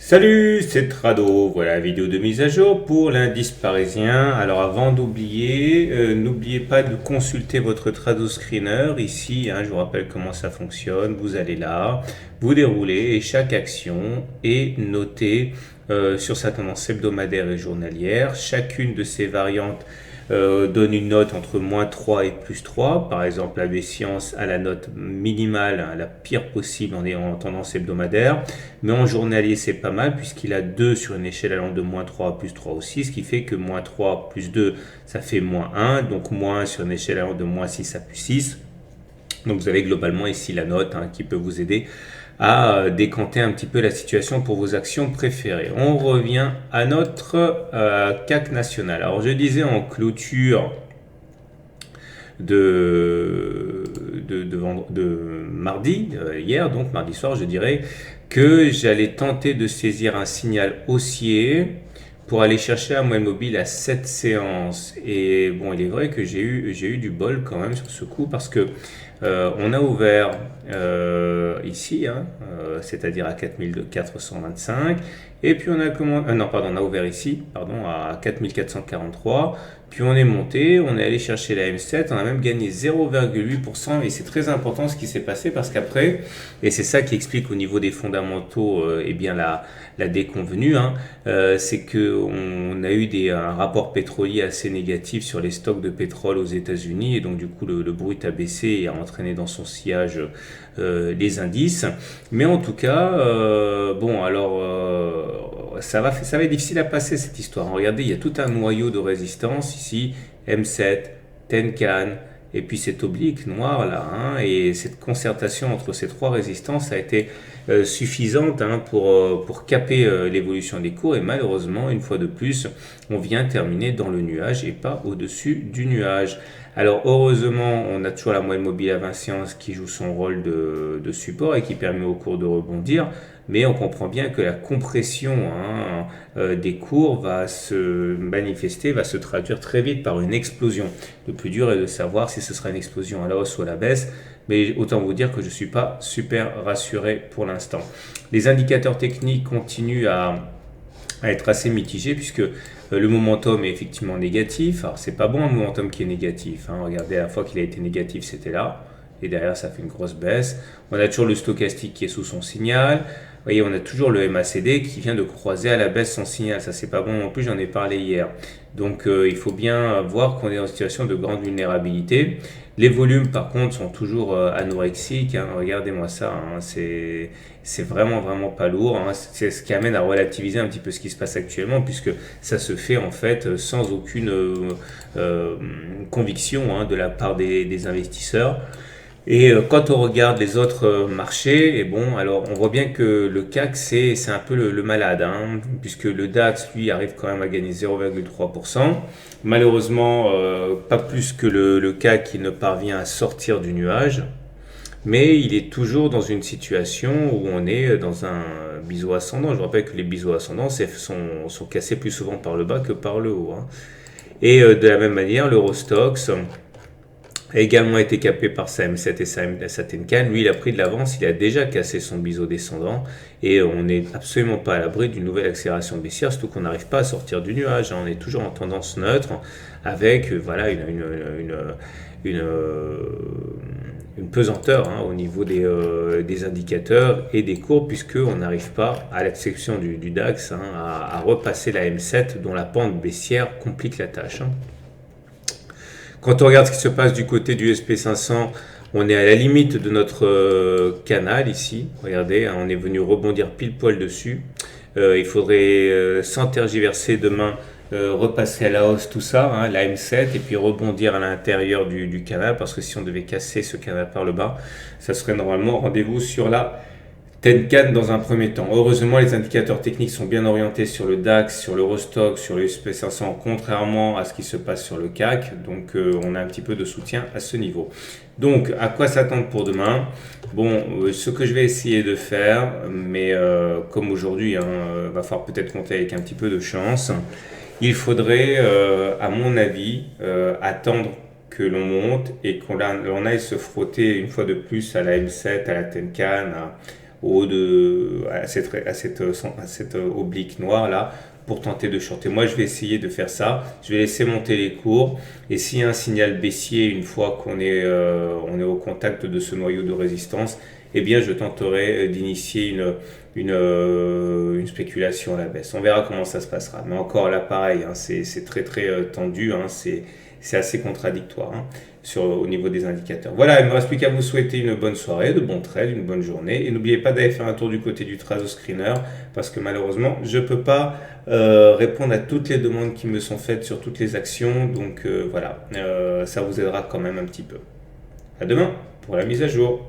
Salut, c'est Trado. Voilà la vidéo de mise à jour pour l'indice parisien. Alors avant d'oublier, n'oubliez pas de consulter votre Trado Screener. Ici, je vous rappelle comment ça fonctionne. Vous allez là, vous déroulez et chaque action est notée sur sa tendance hebdomadaire et journalière. Chacune de ces variantes donne une note entre -3 et +3. Par exemple, la B-Science a la note minimale, la pire possible en tendance hebdomadaire. Mais en journalier, c'est pas mal puisqu'il a 2 sur une échelle allant de -3 à +3 aussi, ce qui fait que -3 plus 2, ça fait -1. Donc -1 sur une échelle allant de -6 à +6. Donc vous avez globalement ici la note qui peut vous aider à décanter un petit peu la situation pour vos actions préférées. On revient à notre CAC national. Alors je disais en clôture de mardi, hier, donc mardi soir, je dirais, que j'allais tenter de saisir un signal haussier pour aller chercher un moyenne mobile à 7 séances. Et bon, il est vrai que j'ai eu du bol quand même sur ce coup parce que on a ouvert ici, c'est-à-dire à 4425, et puis on a non, pardon, on a ouvert ici, pardon, à 4443, puis on est monté, on est allé chercher la M7, on a même gagné 0,8%, et c'est très important ce qui s'est passé parce qu'après, et c'est ça qui explique au niveau des fondamentaux, eh bien la déconvenue, c'est qu'on a eu un rapport pétrolier assez négatif sur les stocks de pétrole aux États-Unis, et donc du coup le brut a baissé et a entraîné dans son sillage les indices. Mais en tout cas, bon, alors ça va être difficile à passer cette histoire. Regardez, il y a tout un noyau de résistance ici, M7, Tenkan, et puis cet oblique noir là, et cette concertation entre ces trois résistances a été suffisante pour caper l'évolution des cours, et malheureusement, une fois de plus, on vient terminer dans le nuage et pas au-dessus du nuage. Alors heureusement, on a toujours la moyenne mobile à 20 séances qui joue son rôle de support et qui permet au cours de rebondir, mais on comprend bien que la compression des cours va se manifester, va se traduire très vite par une explosion. Le plus dur est de savoir si ce sera une explosion à la hausse ou à la baisse, mais autant vous dire que je ne suis pas super rassuré pour l'instant. Les indicateurs techniques continuent à être assez mitigés puisque le momentum est effectivement négatif. Alors c'est pas bon un momentum qui est négatif. Regardez, à la fois qu'il a été négatif, c'était là. Et derrière, ça fait une grosse baisse. On a toujours le stochastique qui est sous son signal. Vous voyez, on a toujours le MACD qui vient de croiser à la baisse son signal. Ça, c'est pas bon non plus, j'en ai parlé hier. Donc, il faut bien voir qu'on est en situation de grande vulnérabilité. Les volumes, par contre, sont toujours anorexiques. Regardez-moi ça. C'est vraiment, vraiment pas lourd. C'est ce qui amène à relativiser un petit peu ce qui se passe actuellement, puisque ça se fait en fait sans aucune conviction de la part des investisseurs. Et quand on regarde les autres marchés, et bon, alors on voit bien que le CAC c'est un peu le malade, puisque le DAX lui arrive quand même à gagner 0,3%. Malheureusement, pas plus que le CAC qui ne parvient à sortir du nuage, mais il est toujours dans une situation où on est dans un biseau ascendant. Je vous rappelle que les biseaux ascendants sont cassés plus souvent par le bas que par le haut. Et de la même manière, l'Eurostoxx a également été capé par sa M7 et sa Tenkan. Lui, il a pris de l'avance, il a déjà cassé son biseau descendant et on n'est absolument pas à l'abri d'une nouvelle accélération baissière, surtout qu'on n'arrive pas à sortir du nuage. On est toujours en tendance neutre avec voilà, une pesanteur au niveau des indicateurs et des courbes, puisqu'on n'arrive pas, à l'exception du DAX, à repasser la M7 dont la pente baissière complique la tâche. Quand on regarde ce qui se passe du côté du SP500, on est à la limite de notre canal ici. Regardez, on est venu rebondir pile poil dessus. Il faudrait, sans tergiverser demain, repasser à la hausse tout ça, la M7, et puis rebondir à l'intérieur du canal, parce que si on devait casser ce canal par le bas, ça serait normalement rendez-vous sur la Tenkan dans un premier temps. Heureusement, les indicateurs techniques sont bien orientés sur le DAX, sur l'Eurostoxx, sur le SP500, contrairement à ce qui se passe sur le CAC. Donc, on a un petit peu de soutien à ce niveau. Donc, à quoi s'attendre pour demain? Bon, ce que je vais essayer de faire, mais comme aujourd'hui, va falloir peut-être compter avec un petit peu de chance. Il faudrait, à mon avis, attendre que l'on monte et qu'on aille se frotter une fois de plus à la M7, à la Tenkan, au haut de, à cette oblique noire là pour tenter de shorter. Moi, je vais essayer de faire ça. Je vais laisser monter les cours. Et s'il y a un signal baissier, une fois on est au contact de ce noyau de résistance, eh bien, je tenterai d'initier une spéculation à la baisse. On verra comment ça se passera. Mais encore là, pareil, hein, c'est très très tendu. Hein, c'est assez contradictoire hein, au niveau des indicateurs. Voilà, il ne me reste plus qu'à vous souhaiter une bonne soirée, de bons trades, une bonne journée. Et n'oubliez pas d'aller faire un tour du côté du Trazo Screener parce que malheureusement, je ne peux pas répondre à toutes les demandes qui me sont faites sur toutes les actions. Donc voilà, ça vous aidera quand même un petit peu. À demain pour la mise à jour.